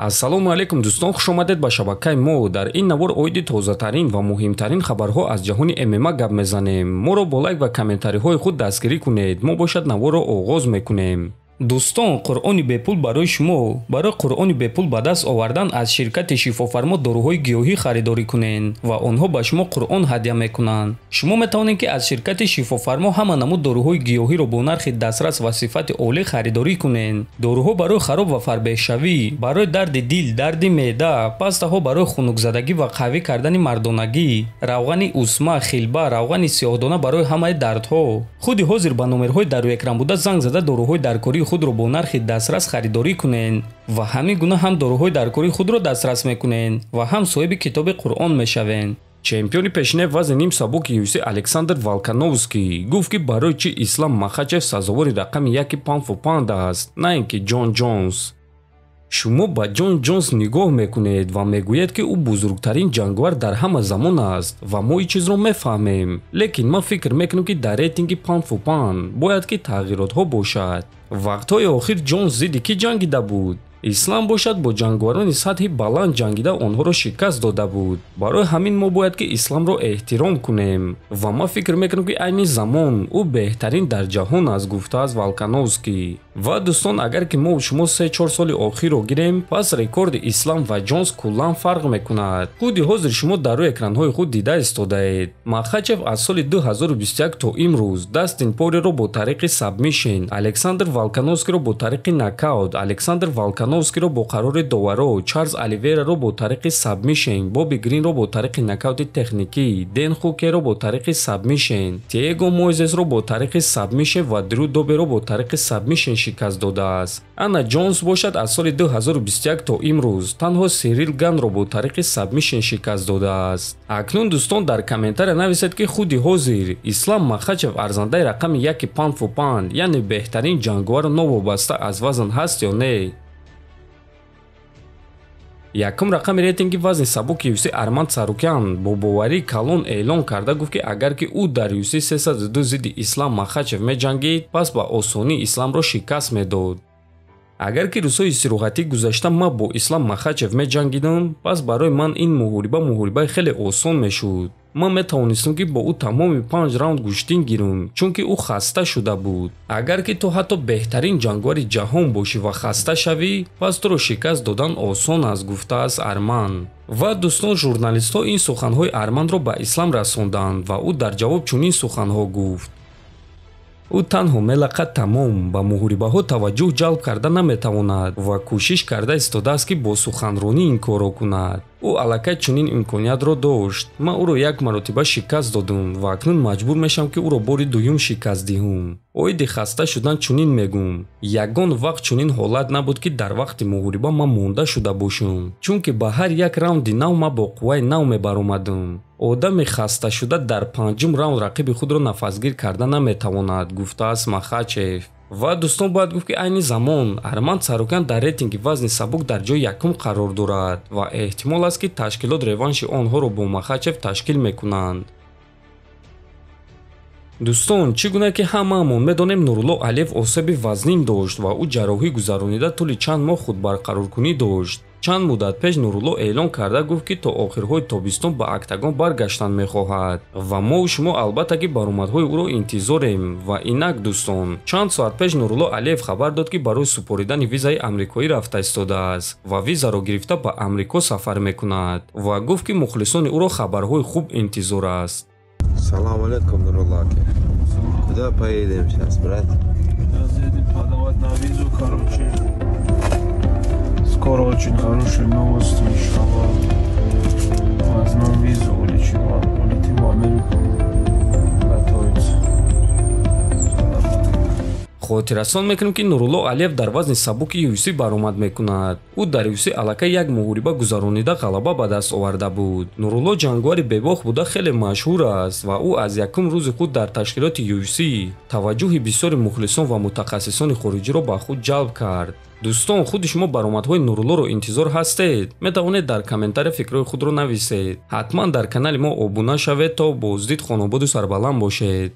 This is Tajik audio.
ассалому алайкум дӯстон, хушомадед ба шабакаи мо. Дар ин навор оиди тозатарин ва муҳимтарин хабарҳо аз ҷаҳони ММА гап мезанем. Моро бо лайк ва комментариҳои худ дастгирӣ кунед. Мо бошад наворро оғоз мекунем. дӯстон, қуръони бепул барои шумо. Барои қуръони бепул ба даст овардан аз ширкати шифофармо доруҳои гиёҳӣ харидорӣ кунед ва онҳо ба шумо қуръон ҳадия мекунанд. Шумо метавонед ки аз ширкати шифофармо ҳама намуд доруҳои гиёҳиро бо нархи дастрас ва сифати олӣ харидорӣ кунед. Доруҳо барои хароб ва фарбеҳшавӣ, барои дарди дил, дарди меъда, пастаҳо барои хунукзадагӣ ва қавӣ кардани мардонагӣ, равғани усма, хилба, равғани сиёҳдона барои ҳамаи дардҳо. худи ҳозир ба номерҳои дар рӯи экран буда занг зада доруҳои даркории худро бо нархи дастрас харидорӣ кунед ва ҳамин гуна ҳам доруҳои даркории худро дастрас мекунед ва ҳам соҳиби китоби қуръон мешавед. чемпиони пешинаи вазни ним сабуки UFC Александр Волкановский гуфт ки барои чӣ Ислам Махачев сазовори рақами 1 паунд аст, на ин ки Ҷон Ҷонс. шумо ба Ҷон Ҷонс нигоҳ мекунед ва мегӯед ки ӯ бузургтарин ҷангвар дар ҳама замон аст ва мо ин чизро мефаҳмем, лекин ман фикр мекунам ки дар рейтинги паунд бояд ки тағйиротҳо бошад. вақтҳои охир Ҷонс зидди кӣ ҷангида буд? ислам бошад бо ҷангварони сатҳи баланд ҷангида онҳоро шикаст дода буд. барои ҳамин мо бояд ки исламро эҳтиром кунем ва ман фикр мекунам ки айни замон ӯ беҳтарин дар ҷаҳон аст, гуфтааст Волкановский. ва дӯстон, агар ки мо шумо 3-4 соли охирро гирем, пас рекорди Ислам ва Ҷонс куллан фарқ мекунад. худи ҳозир шумо дар рӯи экранҳои худ дида истодаед. Махачев аз соли 2021 то имрӯз Дастин Пориеро бо тариқи сабмишн, Александр Волкановскийро бо тариқи нокаут, Александр Волкановскийро бо қарори доваро, Чарлз Оливейраро бо тариқи сабмишн, Боби Гринро бо тариқи нокаути техникӣ, Дэн Хукерро бо тариқи сабмишн, Тиего Мойзесро бо тариқи сабмишн ва Дрю Доберо бо тариқи сабмишн шикаст додааст. Ана Ҷонс бошад аз соли 2021 то имрӯз танҳо Сирил Ганро бо тариқи сабмишн шикаст додааст. акнун дӯстон, дар комментария нависед ки худи ҳозир Ислам Махачев арзандаи рақами 1 паунд, яъне беҳтарин ҷангвар новобаста аз вазн ҳаст ё не? якум рақами рейтинги вазни сабуки UFC Арманд Сарукян бо боварии калон эълон карда гуфт ки агар ки ӯ дар UFC 302 зидди Ислам Махачев меҷангид, пас ба осонӣ Исламро шикаст медод. агар ки рӯзҳои истироҳатии гузашта ман бо Ислам Махачев меҷангидам, пас барои ман ин муҳорибаи хеле осон мешуд. ман метавонистам ки бо ӯ тамоми 5 раунд гӯштин гирам, чунки ӯ хаста шуда буд. агар ки ту ҳатто беҳтарин ҷангвари ҷаҳон бошӣ ва хаста шавӣ, пас туро шикаст додан осон аст, гуфтааст Арман. ва дӯстон, журналистҳо ин суханҳои Арманро ба Ислам расонданд ва ӯ дар ҷавоб чунин суханҳо гуфт: ӯ танҳо мелақад тамом ба муҳорибаҳо таваҷҷӯҳ ҷалб карда наметавонад ва кӯшиш карда истодааст ки бо суханронӣ ин корро кунад. ӯ аллакай чунин имкониятро дошт. ман ӯро як маротиба шикаст додам ва акнун маҷбур мешавам ки ӯро бори дуюм шикаст диҳам. оиди хаста шудан чунин мегӯм: ягон вақт чунин ҳолат набуд ки дар вақти муҳориба ман монда шуда бошам, чунки ба ҳар як раунди нав ман бо қувваи нав мебаромадам. одами хасташуда дар панҷум раунд рақиби худро нафасгир карда наметавонад, гуфтааст Махачев. ва дӯстон, бояд гуфт ки айни замон Арманд Сарукян дар рейтинги вазни сабук дар ҷои якум қарор дорад ва эҳтимол аст ки ташкилот реванши онҳоро бо Махачев ташкил мекунанд. дӯстон, чӣ гуна ки ҳамаамон медонем Нурулло Алиев осеби вазнин дошт ва ӯ ҷарроҳӣ гузаронида тӯли чанд моҳ худбарқароркунӣ дошт. чанд муддат пеш Нурулло эълон карда гуфт ки то охирҳои тобистон ба октагон баргаштан мехоҳад ва мо шумо албатта ки баромадҳои ӯро интизорем. ва инак дӯстон, чанд соат пеш Нурулло Алиев хабар дод ки барои супоридани визаи амрикоӣ рафта истодааст ва визаро гирифта ба амрико сафар мекунад ва гуфт ки мухлисони ӯро хабарҳои хуб интизор аст. Салам алейкум, Нурулло. Куда поедем сейчас, брат? Едем подавать на визу, короче. Скоро очень хорошие новости, иншаллах. Возьмем визу, улетим в Америку. Готовиться. хотиррасон мекунем ки Нурулло Алиев дар вазни сабуки UFC баромад мекунад. ӯ дар UFC аллакай як муҳориба гузаронида ғалаба ба даст оварда буд. Нурулло ҷангвари бебох буда хеле машҳур аст ва ӯ аз якум рӯзи худ дар ташкилоти UFC таваҷҷӯҳи бисёри мухлисон ва мутахассисони хориҷиро ба худ ҷалб кард. дӯстон, худи шумо баромадҳои Нуруллоро интизор ҳастед? метавонед дар комментария фикрҳои худро нависед. ҳатман дар канали мо обуна шавед то боздид хонободу сарбаланд бошед.